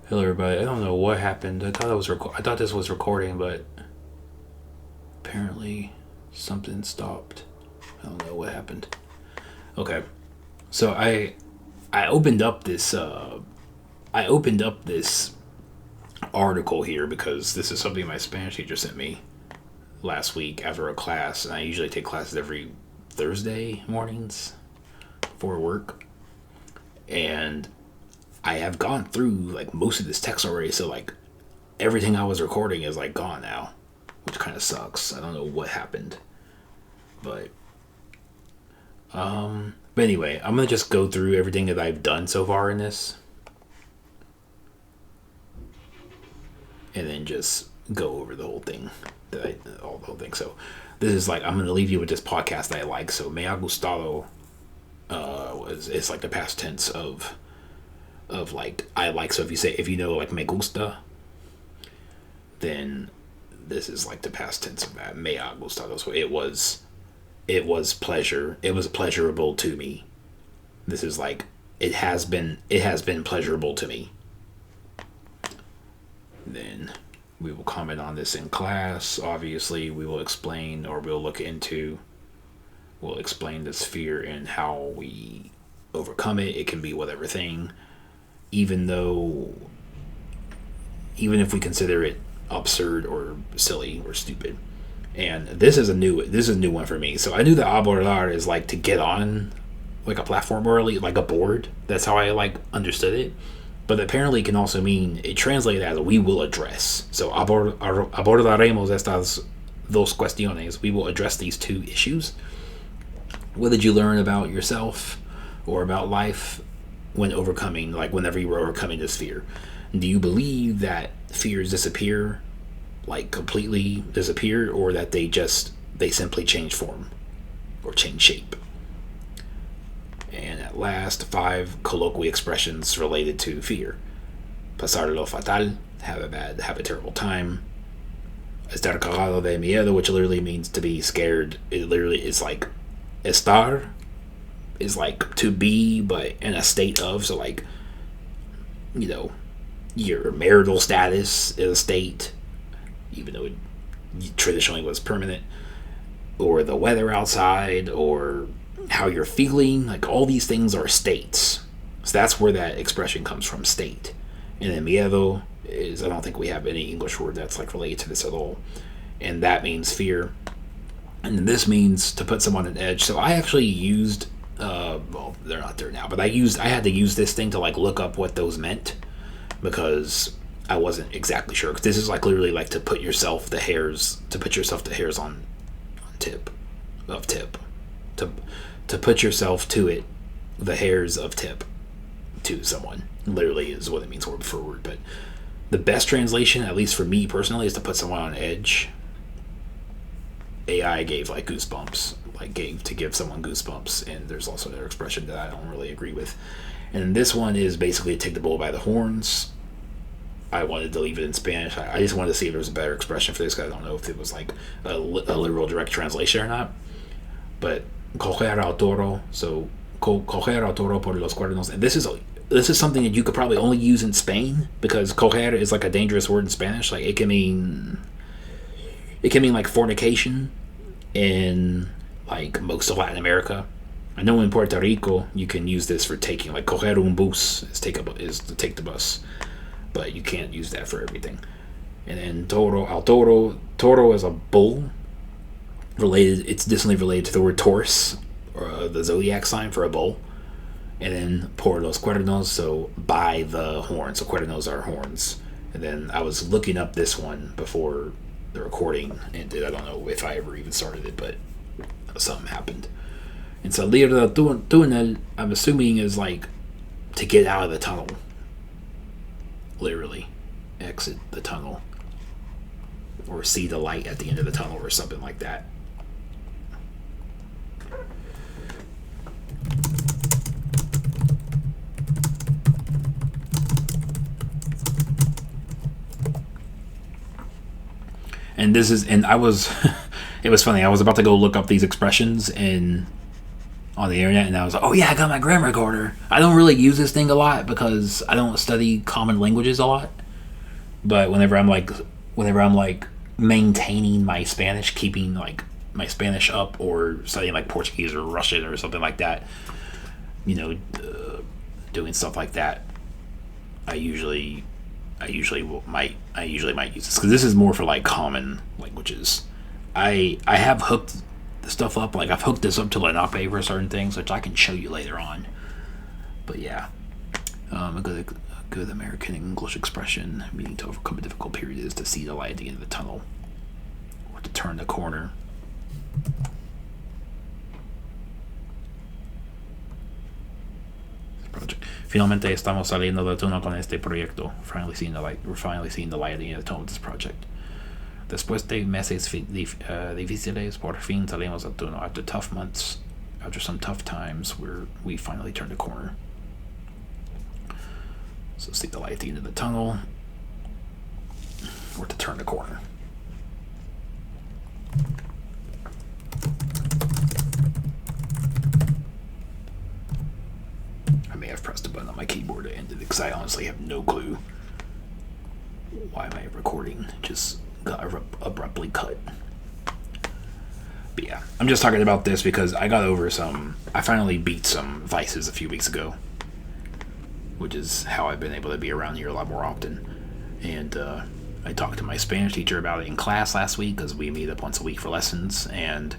Hello, everybody. I don't know what happened. I thought I thought this was recording, but apparently something stopped. I don't know what happened. Okay, so I opened up this article here because this is something my Spanish teacher sent me last week after a class, and I usually take classes every Thursday mornings for work, and I have gone through like most of this text already, so like everything I was recording is like gone now, which kind of sucks. I don't know what happened, but anyway, I'm gonna just go through everything that I've done so far in this, and then just go over the whole thing the whole thing. So this is like I'm gonna leave you with this podcast that I like. So me ha gustado it's like the past tense of like I like. So if you know like me gusta, then this is like the past tense of that. Me ha gustado. So it was pleasure. It was pleasurable to me. This is like it has been pleasurable to me. Then we will comment on this in class. Obviously, we will explain, or we'll explain this fear and how we overcome it. It can be whatever thing, even if we consider it absurd or silly or stupid. And this is a new one for me. So I knew that abordar is like to get on like a platform or like a board. That's how I like understood it. But apparently it can also mean, it translated as we will address. So abordaremos estas dos cuestiones. We will address these two issues. What did you learn about yourself or about life whenever you were overcoming this fear? Do you believe that fears disappear, like completely disappear, or that they simply change form or change shape? And at last, 5 colloquial expressions related to fear. Pasar lo fatal, have a terrible time. Estar cagado de miedo, which literally means to be scared. It literally is like estar is like to be, but in a state of. So like, you know, your marital status is a state, even though it traditionally was permanent, or the weather outside, or how you're feeling. Like all these things are states. So that's where that expression comes from, state. And then miedo is, I don't think we have any English word that's like related to this at all, and that means fear. And this means to put someone on edge. So I actually used well, they're not there now, but I had to use this thing to like look up what those meant, because I wasn't exactly sure. Because this is like literally like to put yourself the hairs on tip to put yourself to it, the hairs of tip to someone, literally is what it means word for word. But the best translation, at least for me personally, is to put someone on edge. AI gave like goosebumps, to give someone goosebumps, and there's also another expression that I don't really agree with. And this one is basically to take the bull by the horns. I wanted to leave it in Spanish. I just wanted to see if there was a better expression for this, because I don't know if it was like a literal direct translation or not. But coger al toro, so coger al toro por los cuernos, and this is something that you could probably only use in Spain, because coger is like a dangerous word in Spanish. Like it can mean like fornication in like most of Latin America. I know in Puerto Rico you can use this for taking, like coger un bus is to take the bus, but you can't use that for everything. And then toro al toro is a bull. It's distantly related to the word Taurus, or the zodiac sign for a bull. And then por los cuernos, so by the horns. So cuernos are horns. And then I was looking up this one before the recording ended. I don't know if I ever even started it, but something happened. And salir del túnel, I'm assuming, is like to get out of the tunnel. Literally, exit the tunnel, or see the light at the end of the tunnel, or something like that. And I was, it was funny. I was about to go look up these expressions in on the internet, and I was like, oh yeah, I got my grammar recorder. I don't really use this thing a lot because I don't study common languages a lot. But whenever I'm like maintaining my Spanish, keeping like my Spanish up, or studying like Portuguese or Russian or something like that, doing stuff like that, I usually might use this, because this is more for like common languages. I have hooked stuff up, like I've hooked this up to Lenape for certain things, which I can show you later on. But yeah, a good American English expression meaning to overcome a difficult period is to see the light at the end of the tunnel, or to turn the corner. Project. Finalmente estamos saliendo del túnel con este proyecto. Finally seeing the light. We're finally seeing the light at the end of the tunnel with this project. Después de meses difíciles, por fin salimos del túnel. After tough months, after some tough times, we finally turned a corner. So see the light at the end of the tunnel, or to turn the corner. I may have pressed a button on my keyboard to end it, because I honestly have no clue why my recording just got abruptly cut. But yeah, I'm just talking about this because I finally beat some vices a few weeks ago, which is how I've been able to be around here a lot more often. And I talked to my Spanish teacher about it in class last week, because we meet up once a week for lessons, and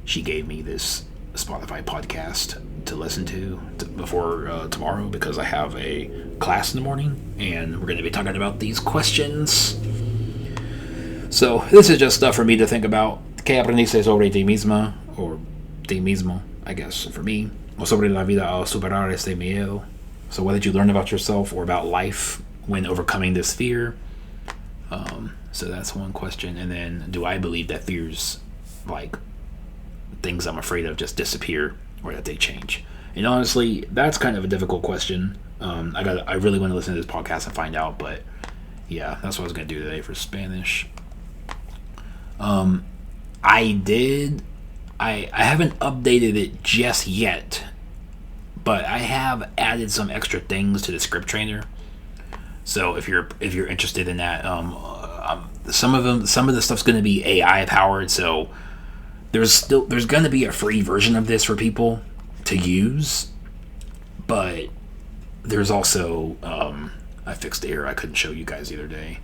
she gave me this Spotify podcast to listen to before tomorrow, because I have a class in the morning, and we're going to be talking about these questions. So this is just stuff for me to think about. ¿Qué aprendiste sobre ti misma? Or ti mismo, I guess, for me. O sobre la vida al superar este miedo. So what did you learn about yourself or about life when overcoming this fear? So that's one question. And then, do I believe that fears, like things I'm afraid of, just disappear, or that they change? And honestly, that's kind of a difficult question. I really want to listen to this podcast and find out. But yeah, that's what I was going to do today for Spanish. I haven't updated it just yet, but I have added some extra things to the script trainer. So if you're interested in that, some of the stuff's going to be AI powered. So there's going to be a free version of this for people to use, but there's also I fixed the error I couldn't show you guys the other day,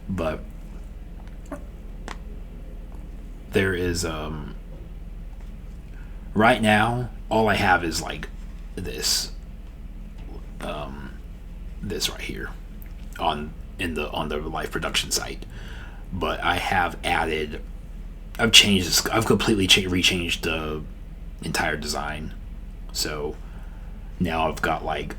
but there is right now all I have is like this right here on the live production site, but I have added, I've completely rechanged the entire design. So now I've got like,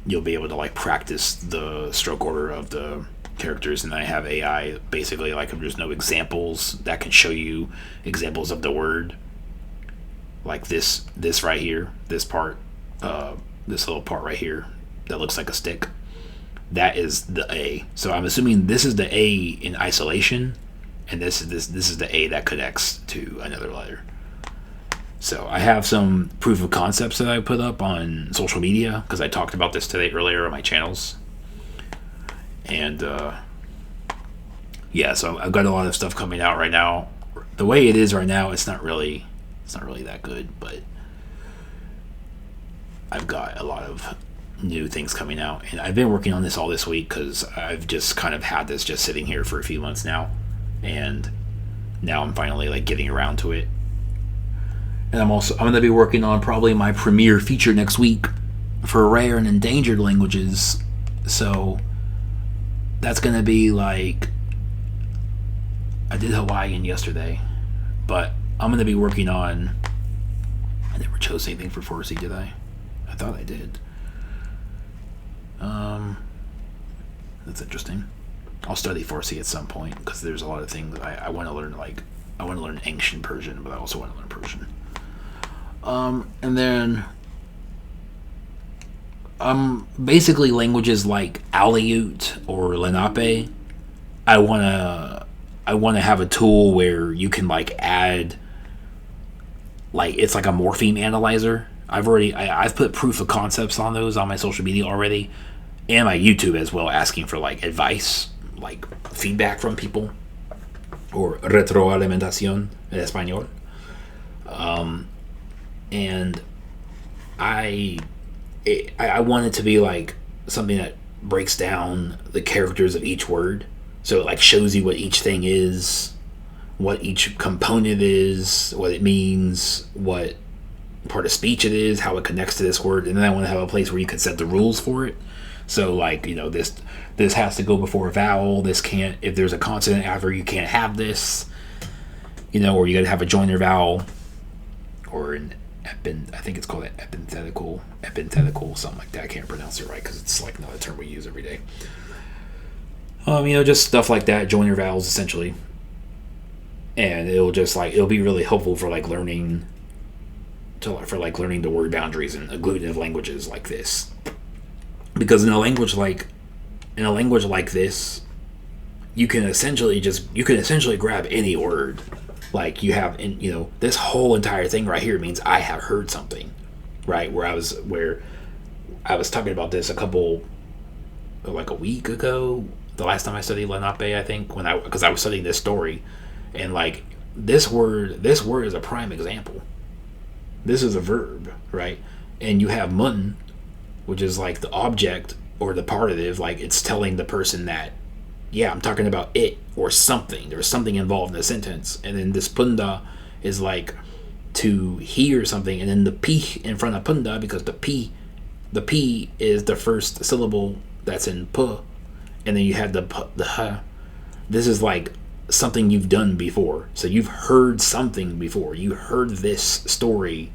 you'll be able to like practice the stroke order of the characters, and I have AI basically, like, if there's no examples, that can show you examples of the word, like this right here, this part, this little part right here that looks like a stick, that is the A. So I'm assuming this is the A in isolation, and this is the A that connects to another letter. So I have some proof of concepts that I put up on social media, because I talked about this today earlier on my channels. And yeah, so I've got a lot of stuff coming out right now. The way it is right now, it's not really that good, but I've got a lot of new things coming out, and I've been working on this all this week, because I've just kind of had this just sitting here for a few months now, and now I'm finally like getting around to it. And I'm going to be working on probably my premiere feature next week for rare and endangered languages. So that's going to be like, I did Hawaiian yesterday, but I'm going to be working on, I never chose anything for Farsi, did I? I thought I did. That's interesting. I'll study Farsi at some point, because there's a lot of things I want to learn. Like, I want to learn ancient Persian, but I also want to learn Persian. And then basically languages like Aleut or Lenape, I wanna have a tool where you can like add like it's like a morpheme analyzer. I've put proof of concepts on those on my social media already, and my YouTube as well, asking for like advice, like feedback from people, or retroalimentación en español. And I want it to be like something that breaks down the characters of each word, so it like shows you what each thing is, what each component is, what it means, what part of speech it is, how it connects to this word, and then I want to have a place where you can set the rules for it. So like, you know, this has to go before a vowel. This can't, if there's a consonant after, you can't have this, you know, or you got to have a joiner vowel, or an I think it's called an epenthetical, something like that. I can't pronounce it right because it's like not a term we use every day. You know, just stuff like that, joiner vowels essentially, and it'll be really helpful for like learning the word boundaries in agglutinative languages like this. Because in a language like this, you can essentially grab any word. Like you have, you know, this whole entire thing right here means I have heard something, right? Where I was talking about this a week ago, the last time I studied Lenape, I think, because I was studying this story, and like this word is a prime example. This is a verb, right? And you have mun, which is like the object or the partitive, like it's telling the person that, yeah, I'm talking about it or something. There's something involved in the sentence. And then this punda is like to hear something, and then the p in front of punda, because the p is the first syllable that's in p, and then you have the h. This is like something you've done before. So you've heard something before. You heard this story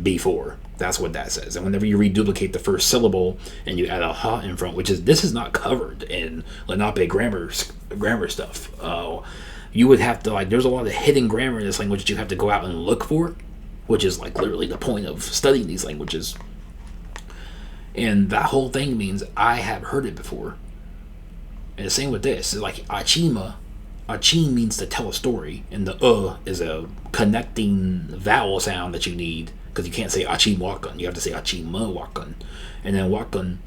before. That's what that says. And whenever you reduplicate the first syllable and you add a ha in front, this is not covered in Lenape grammar stuff. You would have to, like, there's a lot of hidden grammar in this language that you have to go out and look for, which is like literally the point of studying these languages. And that whole thing means I have heard it before. And the same with this. It's like achima. Achim means to tell a story, and the is a connecting vowel sound that you need, because you can't say achim wakan. You have to say achim wakan. And then wakan,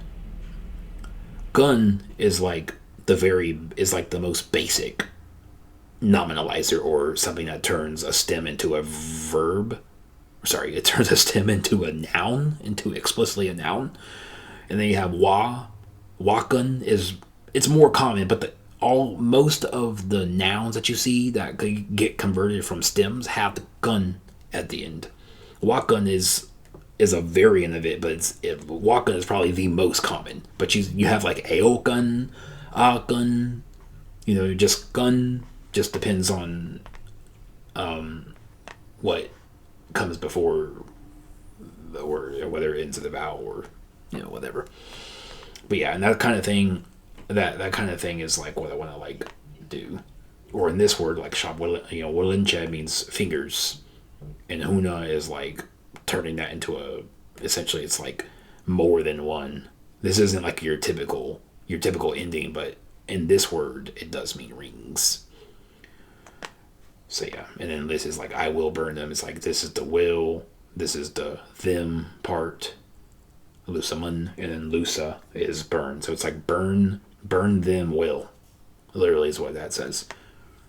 gun is like the most basic nominalizer, or something that turns a stem into a verb. Sorry, it turns a stem into a noun, into explicitly a noun. And then you have wakan it's more common, but most of the nouns that you see that get converted from stems have the gun at the end. Wakan is a variant of it, but wakan is probably the most common. But you have like aokan, akan, you know, just gun. Just depends on what comes before the word, or whether it ends with a vowel, or, you know, whatever. But yeah, and that kind of thing is like what I want to like do. Or in this word, like shop, you know, wilinche means fingers, and huna is like turning that into essentially it's like more than one. This isn't like your typical ending, but in this word it does mean rings. So yeah, and then this is like I will burn them. It's like this is the will, this is the them part, lusamun, and then lusa is burn. So it's like burn them will, literally is what that says.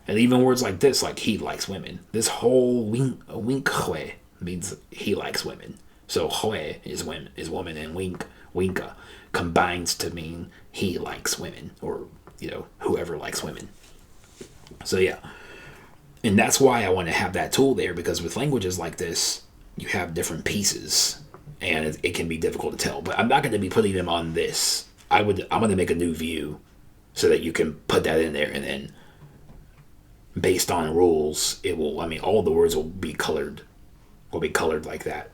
And even words like this, like he likes women. This whole wink hue means he likes women. So hue is woman, and winka combines to mean he likes women, or, you know, whoever likes women. So yeah. And that's why I want to have that tool there, because with languages like this, you have different pieces, and it can be difficult to tell. But I'm not going to be putting them on this. I'm going to make a new view so that you can put that in there, and then based on rules, all the words will be colored like that.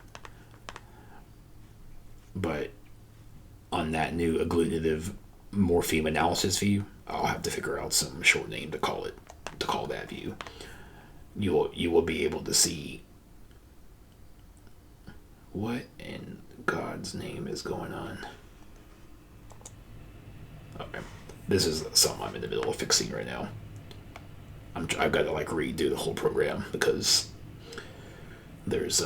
But on that new agglutinative morpheme analysis view, I'll have to figure out some short name to call that view. You will be able to see what in God's name is going on. Okay, this is something I'm in the middle of fixing right now. I've got to like redo the whole program, because there's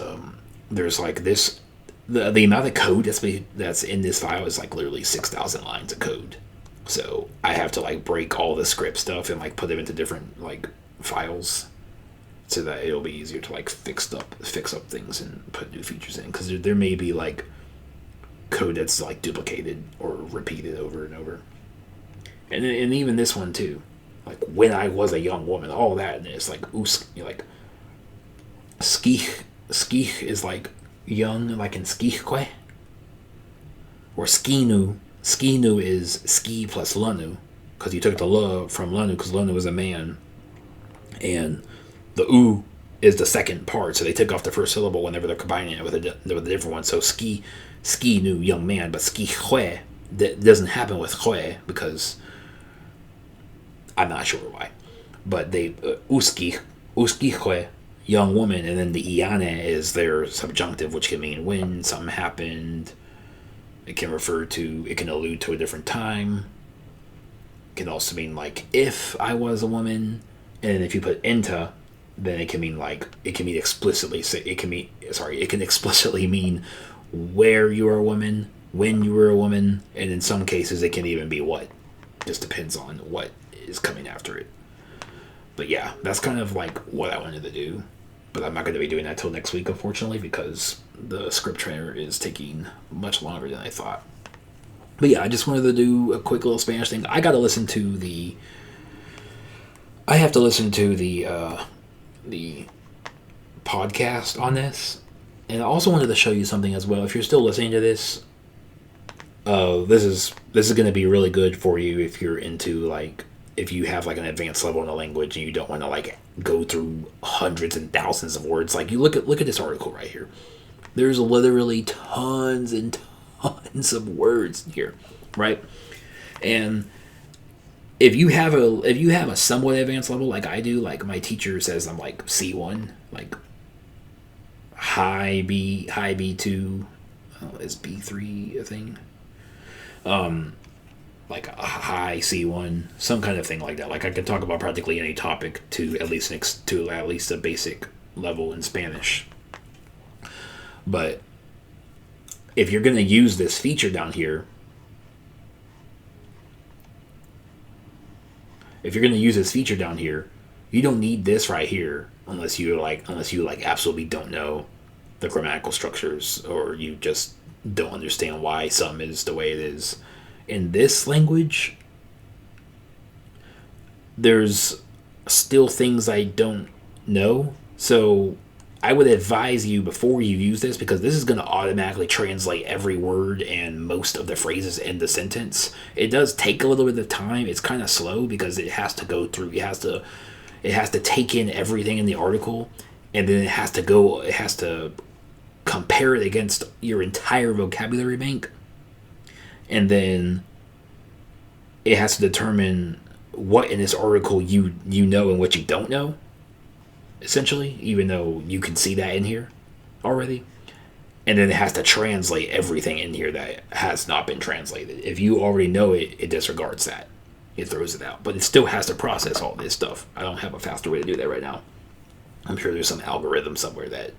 like this the amount of code that's in this file is like literally 6,000 lines of code. So I have to like break all the script stuff and like put them into different like files so that it'll be easier to like fix up things and put new features in, because there may be like code that's like duplicated or repeated over and over. And even this one too, like when I was a young woman, all that, and it's like like skich is like young, like in skichque, or skinu. Skinu is ski plus lanu, because you took the l from lanu because lanu was a man, and the u is the second part, so they take off the first syllable whenever they're combining it with a different one. So skinu, young man, but skichue, that doesn't happen with hue because I'm not sure why, but they uskihue, young woman, and then the iane is their subjunctive, which can mean when something happened. It can allude to a different time. It can also mean like if I was a woman, and if you put enta, then it can mean explicitly mean where you are a woman, when you were a woman, and in some cases it can even be what. Just depends on what is coming after it. But yeah, that's kind of like what I wanted to do. But I'm not going to be doing that till next week, unfortunately, because the script trainer is taking much longer than I thought. But yeah, I just wanted to do a quick little Spanish thing. I have to listen to the podcast on this. And I also wanted to show you something as well. If you're still listening to this, this is going to be really good for you if you're into like, if you have like an advanced level in a language and you don't want to like go through hundreds and thousands of words. Like you look at this article right here. There's literally tons and tons of words here, right? And if you have a somewhat advanced level like I do, like my teacher says I'm like C1, like high B2, is B3 a thing? Like a high C1, some kind of thing like that. Like I can talk about practically any topic to at least a basic level in Spanish. But if you're going to use this feature down here, you don't need this right here unless you absolutely don't know the grammatical structures, or you just don't understand why some is the way it is. In this language, there's still things I don't know. So I would advise you before you use this, because this is going to automatically translate every word and most of the phrases in the sentence. It does take a little bit of time. It's kind of slow because it has to go through. It has to take in everything in the article, and then it has to compare it against your entire vocabulary bank. And then it has to determine what in this article you know and what you don't know, essentially, even though you can see that in here already. And then it has to translate everything in here that has not been translated. If you already know it, it disregards that. It throws it out. But it still has to process all this stuff. I don't have a faster way to do that right now. I'm sure there's some algorithm somewhere that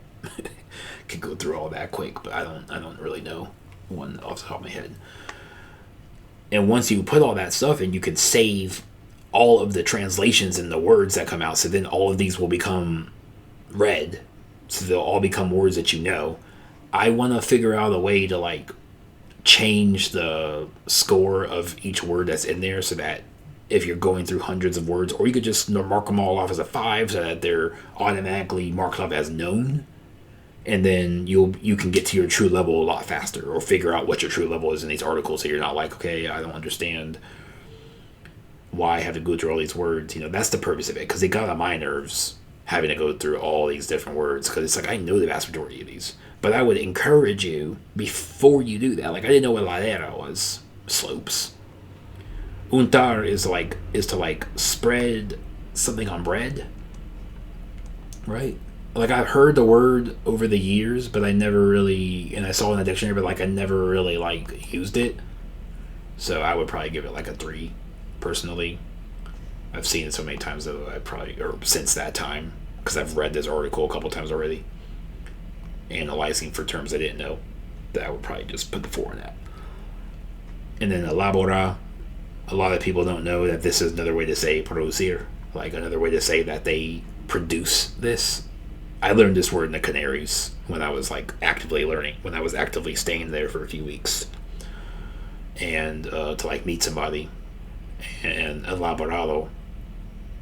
can go through all that quick, but I don't really know one off the top of my head. And once you put all that stuff in, you can save all of the translations and the words that come out. So then all of these will become red. So they'll all become words that you know. I want to figure out a way to like change the score of each word that's in there, so that if you're going through hundreds of words, or you could just mark them all off as a 5 so that they're automatically marked off as known. And then you can get to your true level a lot faster, or figure out what your true level is in these articles, so you're not like, okay, I don't understand why I have to go through all these words. That's the purpose of it, because it got on my nerves having to go through all these different words, because it's like I know the vast majority of these. But I would encourage you, before you do that, like I didn't know what ladera was. Slopes. Untar is to spread something on bread, right? Like I've heard the word over the years, but I never really, and I saw it in the dictionary, but like I never really used it. So I would probably give it like a 3, personally. I've seen it so many times that since that time, because I've read this article a couple times already. analyzing for terms I didn't know, that I would probably just put the 4 in that. And then elabora, a lot of people don't know that this is another way to say producir, like another way to say that they produce this. I learned this word in the Canaries when I was like actively learning, when I was actively staying there for a few weeks, and to like meet somebody. And elaborado,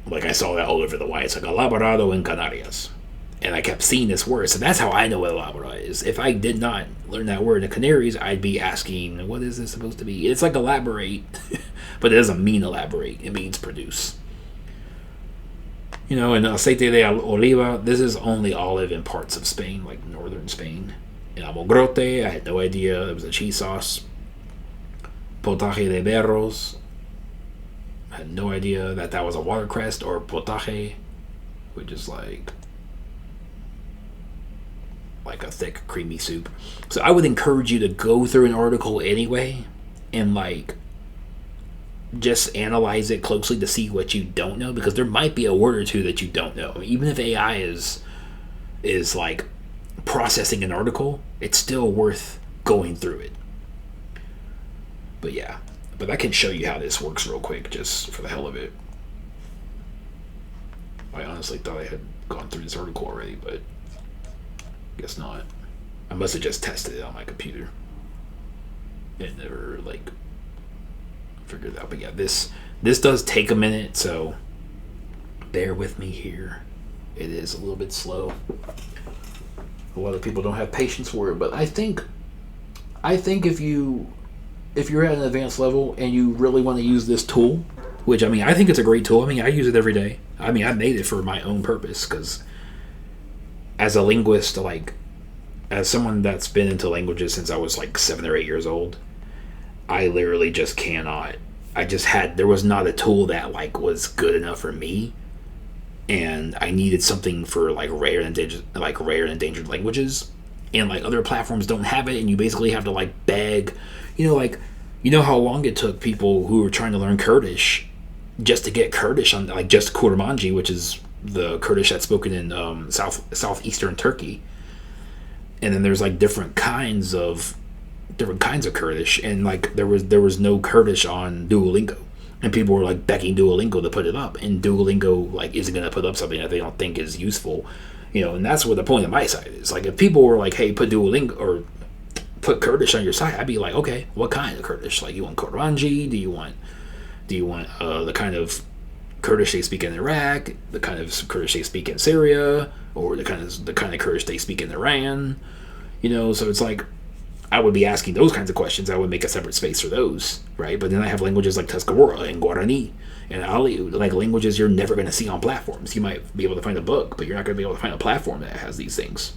like I saw that all over the Y. It's like elaborado en Canarias, and I kept seeing this word, so that's how I know what elaborado is. If I did not learn that word in the Canaries, I'd be asking, what is this supposed to be? It's like elaborate, but it doesn't mean elaborate. It means produce. You know, and aceite de oliva, this is only olive in parts of Spain, like northern Spain. And amogrote, I had no idea it was a cheese sauce. Potaje de berros, I had no idea that was a watercress, or potaje, which is like a thick, creamy soup. So I would encourage you to go through an article anyway and like just analyze it closely to see what you don't know, because there might be a word or two that you don't know. I mean, even if AI is like processing an article, it's still worth going through it. But yeah, but I can show you how this works real quick, just for the hell of it. I honestly thought I had gone through this article already, but guess not. I must have just tested it on my computer and never like figured it out. But yeah, this does take a minute, so bear with me here. It is a little bit slow. A lot of people don't have patience for it, but I think if you're at an advanced level and you really want to use this tool, which I mean, I think it's a great tool. I mean, I use it every day. I mean, I made it for my own purpose, because as a linguist, like as someone that's been into languages since I was like 7 or 8 years old, I literally just cannot. There was not a tool that like was good enough for me, and I needed something for like rare and endangered languages, and like other platforms don't have it, and you basically have to like beg, you know how long it took people who were trying to learn Kurdish just to get Kurdish on, like just Kurmanji, which is the Kurdish that's spoken in southeastern Turkey, and then there's like different kinds of Kurdish, and like there was no Kurdish on Duolingo, and people were like begging Duolingo to put it up, and Duolingo like isn't going to put up something that they don't think is useful, and that's what the point of my site is. Like if people were like, hey, put Duolingo or put Kurdish on your site, I'd be like, okay, what kind of Kurdish? Like you want Kurmanji? Do you want the kind of Kurdish they speak in Iraq, the kind of Kurdish they speak in Syria, or the kind of Kurdish they speak in Iran? So it's like I would be asking those kinds of questions. I would make a separate space for those, right? But then I have languages like Tuscarora and Guarani and Aliu, like languages you're never going to see on platforms. You might be able to find a book, but you're not going to be able to find a platform that has these things.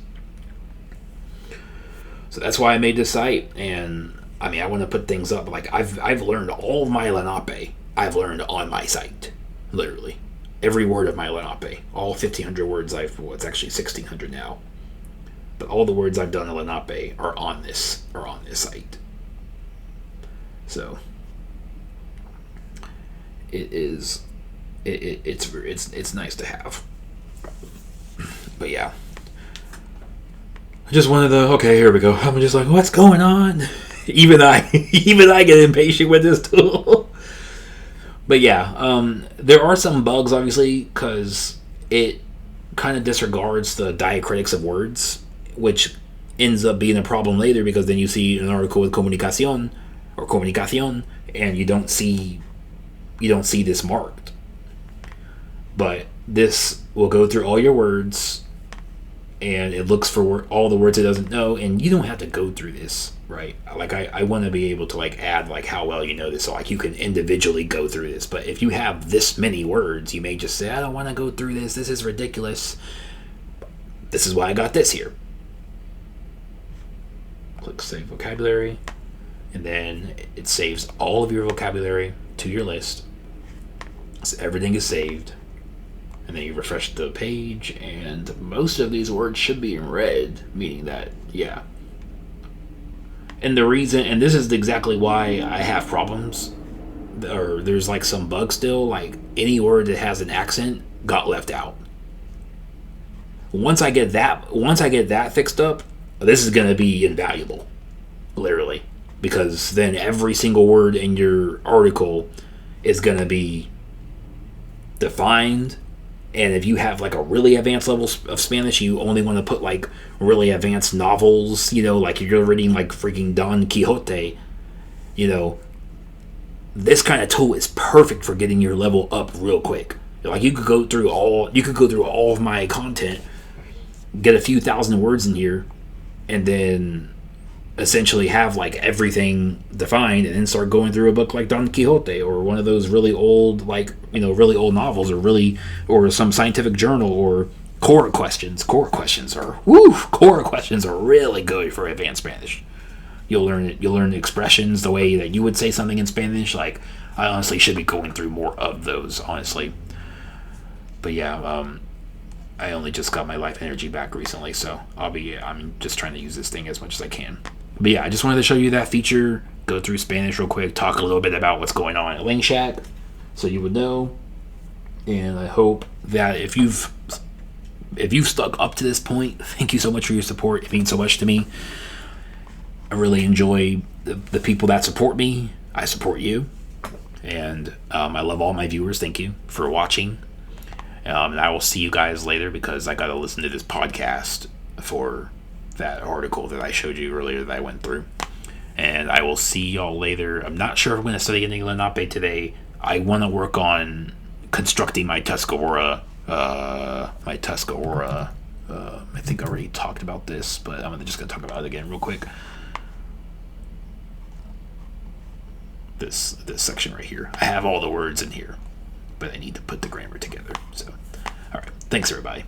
So that's why I made this site, and I mean I want to put things up. Like I've learned all of my Lenape. I've learned on my site, literally every word of my Lenape, all 1,500 words. It's actually 1,600 now. But all the words I've done in Lenape are on this site. So it's nice to have. But yeah, I just wanted to. Okay, here we go. I'm just like, what's going on? Even I get impatient with this tool. But yeah, there are some bugs obviously, because it kind of disregards the diacritics of words, which ends up being a problem later, because then you see an article with comunicación, and you don't see this marked. But this will go through all your words, and it looks for all the words it doesn't know, and you don't have to go through this, right? Like I want to be able to like add like how well you know this, so like you can individually go through this. But if you have this many words, you may just say, I don't want to go through this. This is ridiculous. This is why I got this here. Click Save Vocabulary, and then it saves all of your vocabulary to your list. So everything is saved, and then you refresh the page, and most of these words should be in red, meaning that, yeah. And the reason, and this is exactly why I have problems, or there's like some bugs still, like any word that has an accent got left out. Once I get that fixed up, this is going to be invaluable, literally, because then every single word in your article is going to be defined. And if you have like a really advanced level of Spanish, you only want to put like really advanced novels, like you're reading like freaking Don Quixote, this kind of tool is perfect for getting your level up real quick. Like you could go through all of my content, get a few thousand words in here, and then essentially have like everything defined, and then start going through a book like Don Quixote or one of those really old really old novels, or some scientific journal, or core questions. Core questions are really good for advanced Spanish. You'll learn expressions the way that you would say something in Spanish. Like, I honestly should be going through more of those, honestly. But yeah, I only just got my life energy back recently, so I'm just trying to use this thing as much as I can. But yeah, I just wanted to show you that feature, go through Spanish real quick, talk a little bit about what's going on at LangShack, so you would know. And I hope that if you've stuck up to this point, thank you so much for your support. It means so much to me. I really enjoy the people that support me. I support you. And I love all my viewers. Thank you for watching. And I will see you guys later, because I got to listen to this podcast for that article that I showed you earlier that I went through. And I will see y'all later. I'm not sure if I'm going to study an Lenape today. I want to work on constructing my Tuscarora. I think I already talked about this, but I'm just going to talk about it again real quick. This section right here. I have all the words in here, but I need to put the grammar together. So, all right. Thanks, everybody.